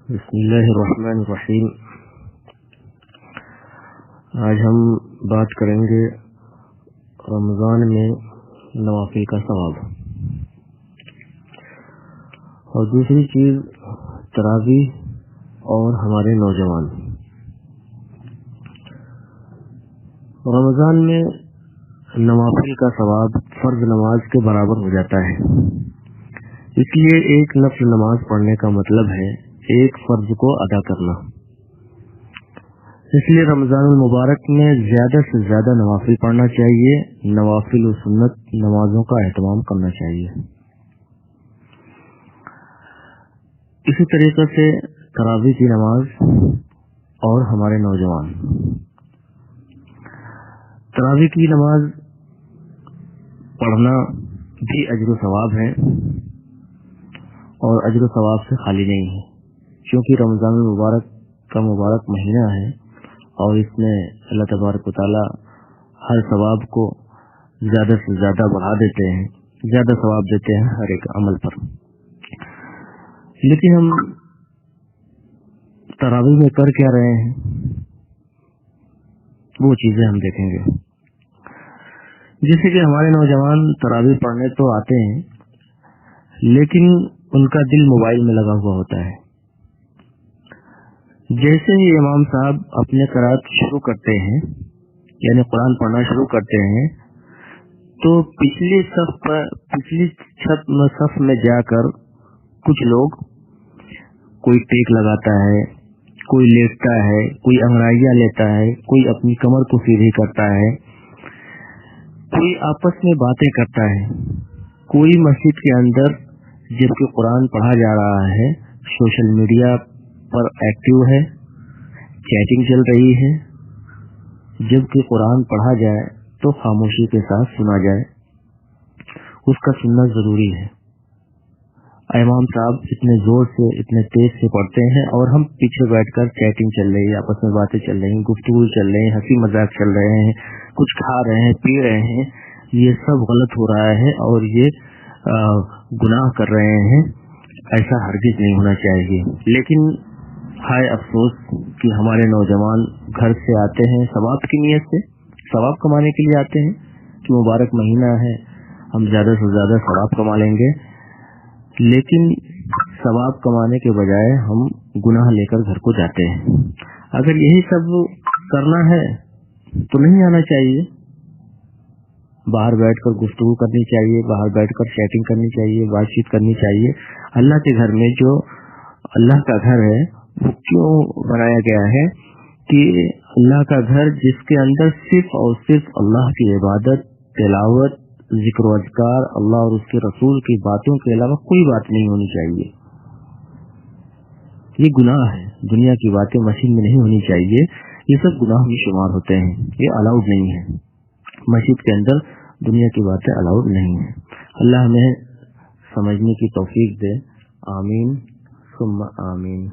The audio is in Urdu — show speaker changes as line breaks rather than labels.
بسم اللہ الرحمن الرحیم۔ آج ہم بات کریں گے رمضان میں نوافل کا ثواب، اور دوسری چیز تراویح اور ہمارے نوجوان۔ رمضان میں نوافل کا ثواب فرض نماز کے برابر ہو جاتا ہے، اس لیے ایک نفل نماز پڑھنے کا مطلب ہے ایک فرض کو ادا کرنا۔ اس لیے رمضان المبارک میں زیادہ سے زیادہ نوافل پڑھنا چاہیے، نوافل و سنت نمازوں کا اہتمام کرنا چاہیے۔ اسی طریقے سے تراویح کی نماز اور ہمارے نوجوان۔ تراویح کی نماز پڑھنا بھی اجر و ثواب ہے، اور اجر و ثواب سے خالی نہیں ہے، کیونکہ رمضان المبارک کا مبارک مہینہ ہے، اور اس میں اللہ تبارک و تعالی ہر ثواب کو زیادہ سے زیادہ بڑھا دیتے ہیں، زیادہ ثواب دیتے ہیں ہر ایک عمل پر۔ لیکن ہم تراویح میں کر کیا رہے ہیں، وہ چیزیں ہم دیکھیں گے۔ جیسے کہ ہمارے نوجوان تراویح پڑھنے تو آتے ہیں، لیکن ان کا دل موبائل میں لگا ہوا ہوتا ہے۔ جیسے ہی امام صاحب اپنے قرات شروع کرتے ہیں، یعنی قرآن پڑھنا شروع کرتے ہیں، تو پچھلی صف میں جا کر کچھ لوگ کوئی ٹیک لگاتا ہے، کوئی لیٹتا ہے، کوئی انگڑائیاں لیتا ہے، کوئی اپنی کمر کو سیدھی کرتا ہے، کوئی آپس میں باتیں کرتا ہے، کوئی مسجد کے اندر جبکہ قرآن پڑھا جا رہا ہے سوشل میڈیا پر ایکٹیو ہے، چیٹنگ چل رہی ہے۔ جبکہ قرآن پڑھا جائے تو خاموشی کے ساتھ سنا جائے، اس کا سننا ضروری ہے۔ امام صاحب اتنے زور سے اتنے تیز سے پڑھتے ہیں، اور ہم پیچھے بیٹھ کر چیٹنگ چل رہی ہے، آپس میں باتیں چل رہی ہیں، گفتگو چل رہی ہیں، ہنسی مذاق چل رہے ہیں، کچھ کھا رہے ہیں، پی رہے ہیں۔ یہ سب غلط ہو رہا ہے، اور یہ گناہ کر رہے ہیں۔ ایسا ہرگز نہیں ہونا چاہیے۔ لیکن ہائے افسوس کہ ہمارے نوجوان گھر سے آتے ہیں ثواب کی نیت سے، ثواب کمانے کے لیے آتے ہیں کہ مبارک مہینہ ہے، ہم زیادہ سے زیادہ ثواب کما لیں گے، لیکن ثواب کمانے کے بجائے ہم گناہ لے کر گھر کو جاتے ہیں۔ اگر یہی سب کرنا ہے تو نہیں آنا چاہیے، باہر بیٹھ کر گفتگو کرنی چاہیے، باہر بیٹھ کر چیٹنگ کرنی چاہیے، بات چیت کرنی چاہیے۔ اللہ کے گھر میں جو اللہ کا گھر ہے وہ کیوں بنایا گیا ہے کہ اللہ کا گھر جس کے اندر صرف اور صرف اللہ کی عبادت، تلاوت، ذکر و اذکار، اللہ اور اس کے رسول کی باتوں کے علاوہ کوئی بات نہیں ہونی چاہیے۔ یہ گناہ ہے، دنیا کی باتیں مسجد میں نہیں ہونی چاہیے، یہ سب گناہ میں شمار ہوتے ہیں، یہ الاؤڈ نہیں ہے۔ مسجد کے اندر دنیا کی باتیں الاؤڈ نہیں ہیں۔ اللہ ہمیں سمجھنے کی توفیق دے، آمین ثم آمین۔